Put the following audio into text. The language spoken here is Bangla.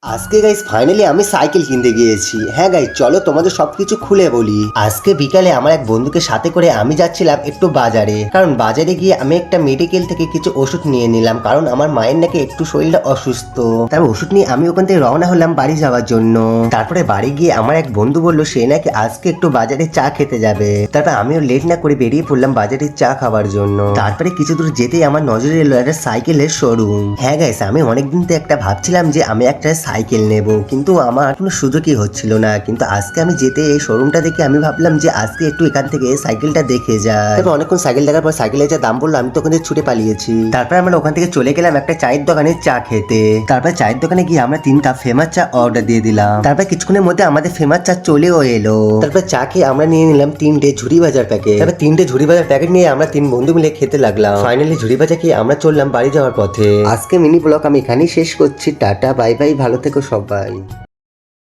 আজকে গাইস ফাইনালি আমি সাইকেল কিনতে গিয়েছি। হ্যাঁ গাইস, চলো তোমাদের সবকিছু খুলে বলি। আজকে বিকালে আমার এক বন্ধুকে সাথে করে আমি যাচ্ছিলাম একটু বাজারে, কারণ বাজারে গিয়ে আমি একটা মেডিকেল থেকে কিছু ওষুধ নিয়ে নিলাম, কারণ আমার মায়ের নাকি একটু শরীরটা অসুস্থ। তারপর ওষুধ নিয়ে আমি ওখান থেকে রওনা হলাম বাড়ি যাওয়ার জন্য। তারপরে বাড়ি গিয়ে আমার এক বন্ধু বললো সে নাকি আজকে একটু বাজারে চা খেতে যাবে। তারপর আমিও লেট না করে বেরিয়ে পড়লাম বাজারে চা খাওয়ার জন্য। তারপরে কিছু দূর যেতেই আমার নজরে এলো একটা সাইকেলের শোরুম। হ্যাঁ গাইস, আমি অনেকদিন তো একটা ভাবছিলাম যে আমি একটা সাইকেল নেব, কিন্তু আমার কোনো সুযোগই হচ্ছিল না। কিন্তু আজকে আমি যেতে এই শোরুমটা দেখে আমি ভাবলাম যে আজকে একটু এখান থেকে সাইকেলটা দেখে যায়। তারপর অনেকক্ষণ সাইকেল দেখার পর সাইকেলের যা দাম বললো আমি তো ওখান থেকে ছুটে পালিয়েছি। তারপর আমরা ওখান থেকে চলে গেলাম একটা চায়ের দোকানে চা খেতে। তারপর চায়ের দোকানে গিয়ে আমরা 3 কাপ ফেমাস চা অর্ডার দিয়ে দিলাম। তারপর কিছুক্ষণের মধ্যে আমাদের ফেমাস চা চলেও এলো। তারপর চা খেয়ে আমরা নিয়ে নিলাম 3টে ঝুড়ি ভাজার প্যাকেট। তারপর 3টে ঝুড়ি ভাজার প্যাকেট নিয়ে আমরা 3 বন্ধু মিলে খেতে লাগলাম। ফাইনালি ঝুড়ি ভাজা খেয়ে আমরা চললাম বাড়ি যাওয়ার পথে। আজকে মিনি ব্লগ আমি এখানেই শেষ করছি। টাটা বাই বাই, ভালো থেকো সবাই।